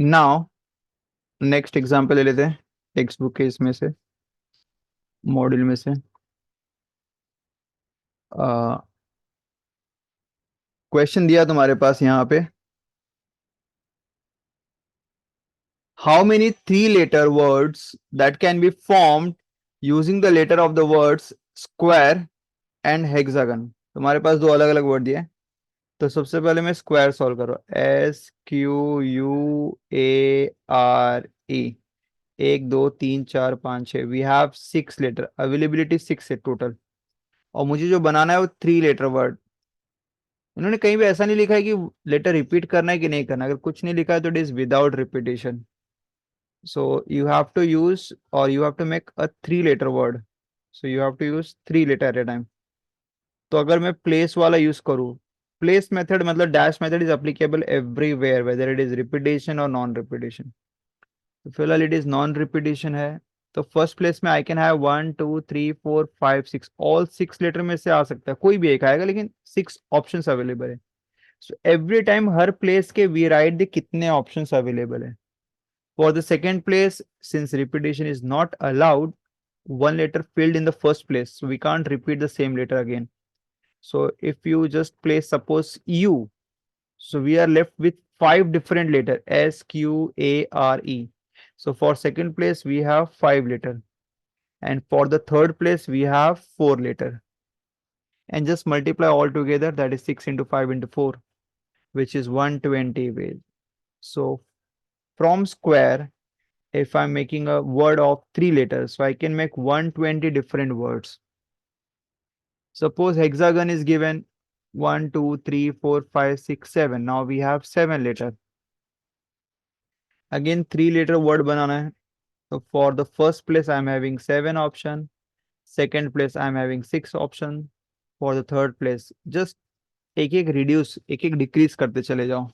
Now next example ले लेते हैं टेक्स्ट बुक के इसमें से, मॉड्यूल में से। क्वेश्चन दिया तुम्हारे पास यहाँ पे, how many three letter words that can be formed using the letter of the words square and hexagon. तुम्हारे पास दो अलग अलग वर्ड दिए हैं। तो सबसे पहले मैं स्क्वायर सॉल्व करो, SQUARE। एक दो तीन चार पाँच छः, we have six letter, availability six है टोटल। और मुझे जो बनाना है वो थ्री लेटर वर्ड। इन्होंने कहीं भी ऐसा नहीं लिखा है कि लेटर रिपीट करना है कि नहीं करना। अगर कुछ नहीं लिखा है तो it is without repetition. So you have to use, or you have to make a three letter word. So you have to use three letter at a time. तो अगर मैं प्लेस वाला यूज करूँ, प्लेस मेथड मतलब dash method is applicable everywhere whether it is repetition और non repetition. तो फिलहाल it is non repetition है। तो फर्स्ट प्लेस में I can have 1 2 3 4 5 6, all six letter में से आ सकता है, कोई भी एक आएगा, लेकिन सिक्स ऑप्शंस अवेलेबल है। सो एवरी टाइम हर प्लेस के वी राइट द कितने ऑप्शंस अवेलेबल है। For the second place, since repetition is not allowed, one letter filled in the first place, so we can't repeat the same letter again. So if you just place, suppose U, so we are left with five different letter, SQARE. So for second place we have five letter, and for the third place we have four letter, and just multiply all together, that is 6 into 5 into 4, which is 120 ways. So from square, if I'm making a word of three letters, so I can make 120 different words. Suppose hexagon is given 1 2 3 4 5 6 7. Now we have seven letter. Again three letter word banana hai. So for the first place I'm having seven option, second place I'm having six option, for the third place just एक एक reduce, एक एक decrease करते चले जाओ,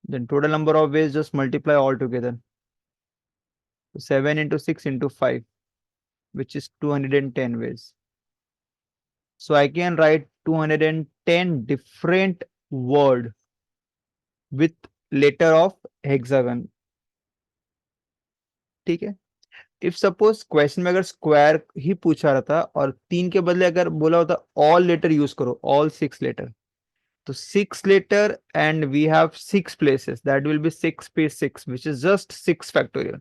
then total number of ways just multiply all together. So 7 into 6 into 5, which is 210 ways. So I can write 210 different word with letter of hexagon. ठीक है। If suppose question में अगर स्क्वायर ही पूछा रहता और तीन के बदले अगर बोला होता ऑल लेटर यूज करो, ऑल सिक्स लेटर, तो six letter and we have six places, that will be six P six, which is just six factorial.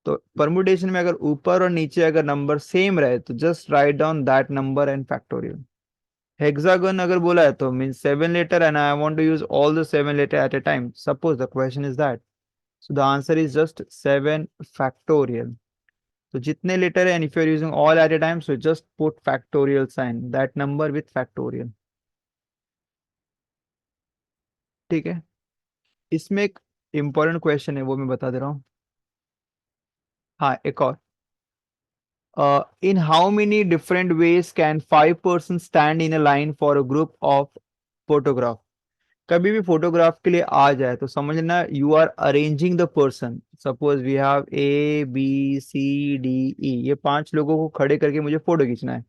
तो परमुटेशन में अगर ऊपर और नीचे अगर नंबर सेम रहे तो just write down that number and factorial. Hexagon अगर बोला है तो means seven letter and I want to use all the seven letter at a time. Suppose the question is that. So the answer is just 7 factorial. तो जितने letter है and if you are using all at a time, so just put factorial sign, that number with factorial. ठीक है। इसमें एक important question है, वो मैं बता दे रहा हूँ। हाँ, एक और। In how many different ways can five persons stand in a line for a group of photograph? कभी भी फोटोग्राफ के लिए आ जाए तो समझना you are arranging the person. Suppose we have ABCDE, ये पांच लोगों को खड़े करके मुझे फोटो खींचना है।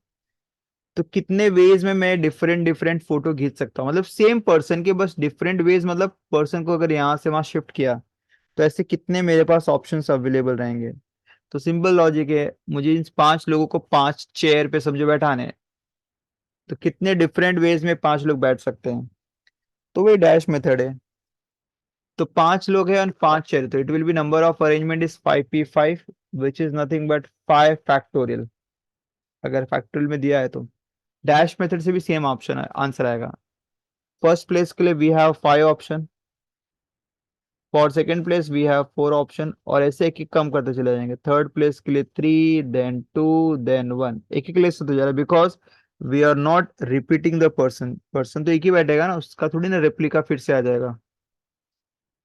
तो कितने वेज में मैं डिफरेंट डिफरेंट फोटो खींच सकता हूँ, मतलब सेम पर्सन के बस डिफरेंट वेज, मतलब पर्सन को अगर यहाँ से वहां शिफ्ट किया तो ऐसे कितने मेरे पास ऑप्शंस अवेलेबल रहेंगे। तो सिंपल लॉजिक है, मुझे इन पांच लोगों को पांच चेयर पे समझो बैठाने हैं, तो कितने डिफरेंट वेज में पांच लोग बैठ सकते हैं। तो वही डैश मेथड है। तो पांच लोग हैं और पांच चेयर, तो it will be number of arrangement is 5p5, which is nothing but 5 factorial. अगर फैक्टोरियल में दिया है तो डैश मेथड से भी सेम ऑप्शन है, आंसर आएगा। फर्स्ट प्लेस के लिए we have 5 option, for second place we have 4 option, और ऐसे एक एक कम करते चले जाएंगे। थर्ड प्लेस के लिए 3, देन 2, देन 1, एक एक लिस्ट होते जा रहा है, because we are not repeating the person. Person तो एक ही बैठेगा ना, उसका थोड़ी ना रेप्लिका फिर से आ जाएगा।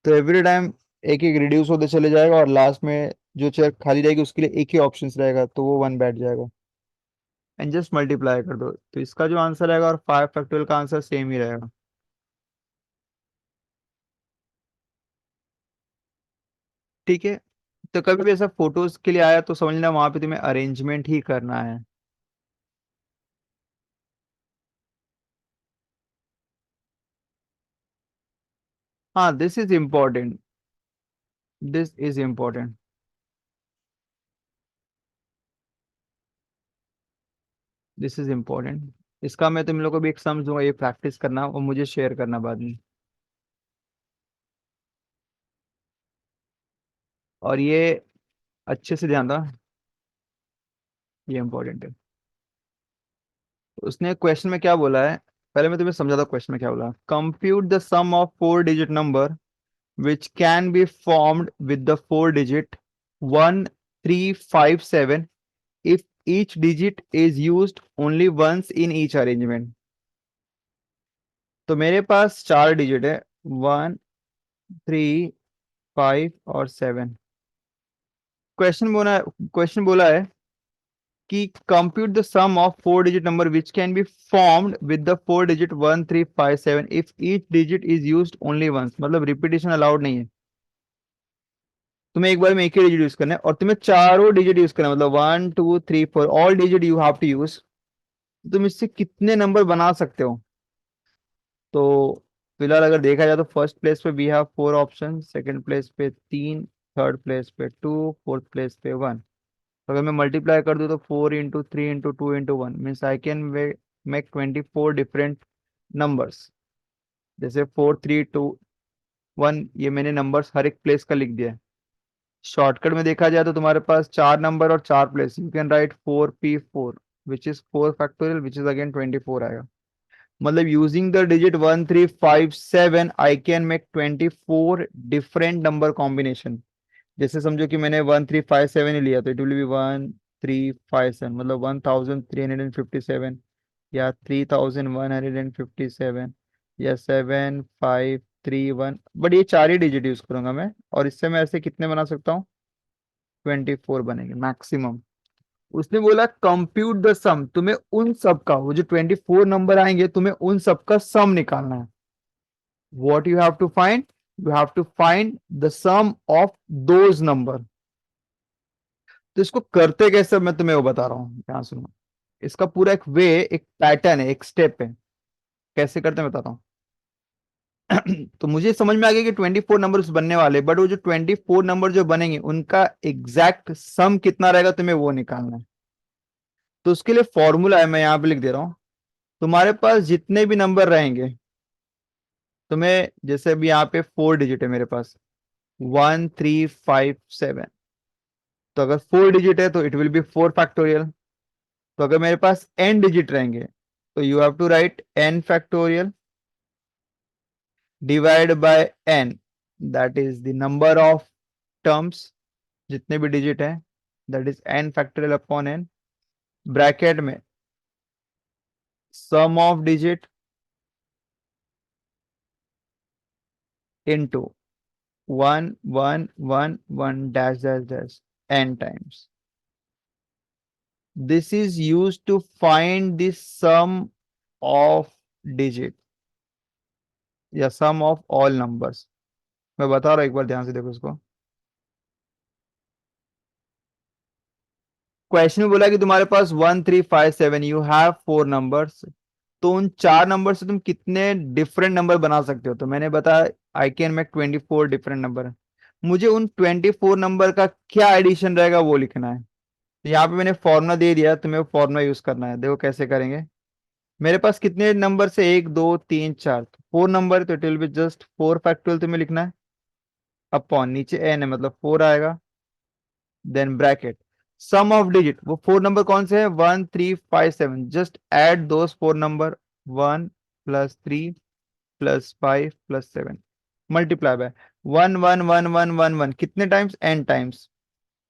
तो एवरी टाइम एक एक रिड्यूस होते चले जाएगा, और लास्ट में जो चेयर खाली रहेगी उसके लिए एक ही ऑप्शन रहेगा, तो वो वन बैठ जाएगा। एंड जस्ट मल्टीप्लाई कर दो, तो इसका जो आंसर आएगा और 5 फैक्टोरियल का आंसर सेम ही रहेगा। ठीक है। तो कभी भी ऐसा फोटोज के लिए आया तो समझना वहां पे तुम्हें अरेंजमेंट ही करना है। हाँ, this is important. This is important. This is important. इसका मैं तुम लोग को भी एक सम दूंगा, ये प्रैक्टिस करना और मुझे शेयर करना बाद में। और ये अच्छे से ध्यान दो, ये इंपॉर्टेंट है। उसने क्वेश्चन में क्या बोला है, पहले मैं तुम्हें समझाता हूँ क्वेश्चन में क्या बोला। Compute the sum of four digit number which can be formed with the four digit 1 3 5 7 if each digit is used only once in each arrangement। तो मेरे पास चार डिजिट है, 1 3 5 और 7। क्वेश्चन बोला है कि compute the sum of four digit number which can be formed with the four digit 1 3 5 7 if each digit is used only once. मतलब repetition allowed नहीं है, तुम्हें एक बार में एक ही डिजिट यूज करना है और तुम्हें चारों डिजिट यूज करना है, मतलब 1 2 3 4 all digit you have to use. तुम इससे कितने नंबर बना सकते हो? तो फिलहाल अगर देखा जाए तो फर्स्ट प्लेस पे we have four option, second place पे तीन, थर्ड प्लेस पे टू, फोर्थ प्लेस पे वन। अगर मैं मल्टीप्लाई कर दूं तो 4 into 3 into 2 into 1 means I can make 24 different numbers. जैसे 4 3 2 1, ये मैंने नंबर्स हर एक प्लेस का लिख दिया है। शॉर्टकट में देखा जाए तो तुम्हारे पास चार नंबर और चार place, you can write 4p4 which is 4 factorial which is again 24 आएगा। मतलब using the digit 1 3 5 7 I can make 24 different number combination. जैसे समझो कि मैंने 1 3 5 7 ही लिया तो इट विल बी 1 3 5 7, मतलब 1357 या 3157 या 7531, बट ये चार ही डिजिट यूज करूंगा मैं। और इससे मैं ऐसे कितने बना सकता हूँ? 24 बनेंगे मैक्सिमम। उसने बोला कंप्यूट द सम, तुम्हें उन सब का, वो जो 24 नंबर आएंगे तुम्हें उन सब का सम निकालना है। What you have to find? You have to find the sum of those number. तो इसको करते कैसे मैं तुम्हें वो बता रहा हूँ, ध्यान सुनो। इसका पूरा एक वे, एक पैटर्न है, एक स्टेप है, कैसे करते हैं बताता हूँ। तो मुझे समझ में आ गया कि 24 नंबर बनने वाले, बट वो जो 24 नंबर जो बनेंगे उनका एग्जैक्ट सम कितना रहेगा तुम्हें वो निकालना है। तो उसके लिए फॉर्मूला है, मैं यहाँ पे लिख दे रहा हूँ। तुम्हारे पास जितने भी नंबर रहेंगे, तुम्हें जैसे अभी यहाँ पे फोर डिजिट है मेरे पास, 1 3 5 7। तो अगर फोर डिजिट है तो इट विल बी 4 फैक्टोरियल। तो अगर मेरे पास एन डिजिट रहेंगे तो you have to write n factorial divide by n, that is the number of terms, जितने भी डिजिट हैं, that is n factorial upon n, bracket में sum of digit into 1 1 1 1 dash dash dash n times. This is use to find the sum of digit या sum of all numbers. मैं बता रहा हूं, एक बार ध्यान से देखो इसको। क्वेश्चन में बोला कि तुम्हारे पास 1 3 5 7, यू हैव फोर नंबर्स। तो उन चार नंबर से तुम कितने डिफरेंट नंबर बना सकते हो? तो मैंने बताया आई कैन मेक 24 डिफरेंट नंबर। मुझे उन 24 नंबर का क्या एडिशन रहेगा वो लिखना है। तो यहाँ पे मैंने फॉर्मूला दे दिया, तुम्हें वो फॉर्मूला यूज करना है। देखो कैसे करेंगे। मेरे पास कितने नंबर से, एक दो तीन चार, फोर नंबर, तो it will be just 4 factorial तुम्हें लिखना है अपॉन, नीचे एन है मतलब फोर आएगा, then bracket sum of digit. वो फोर नंबर कौन से है? 1 3 5 7। Just add those four number, 1 + 3 + 5 + 7 multiply by 1 1 1 1 1 1, कितने टाइम्स? N times.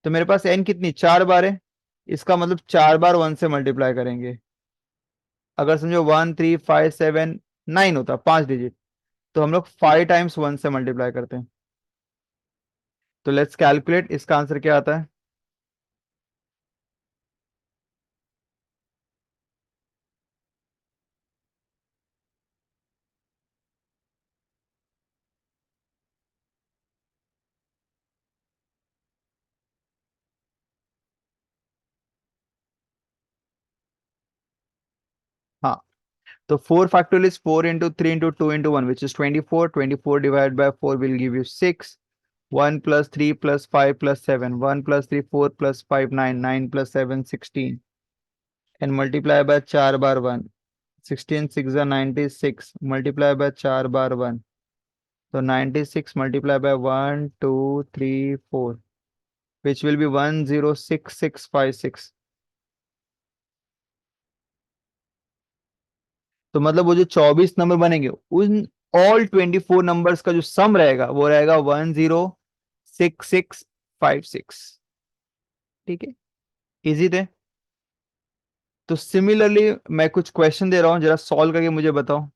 तो मेरे पास एन कितनी, चार बार है। इसका मतलब चार बार वन से मल्टीप्लाई करेंगे। अगर समझो 1 3 5 7 9 होता, पांच डिजिट, तो हम लोग 5 टाइम्स वन से मल्टीप्लाई करते हैं। तो लेट्स कैलकुलेट, इसका आंसर क्या आता है? हाँ, तो 4 factorial is 4 into 3 into 2 into 1 which is 24। 24 divide by 4 will give you 6। 1 + 3 + 5 + 7, 1 + 3 4 + 5 9, 9 + 7 16, and multiply by 4 bar 1, 16 6 are 96, multiply by 4 bar 1, so 96 multiply by 1 2 3 4, which will be 106656. तो मतलब वो जो 24 नंबर बनेंगे उन ऑल 24 नंबर्स का जो सम रहेगा वो रहेगा 106656। ठीक है, इजी थे। तो सिमिलरली मैं कुछ क्वेश्चन दे रहा हूँ, जरा सॉल्व करके मुझे बताओ।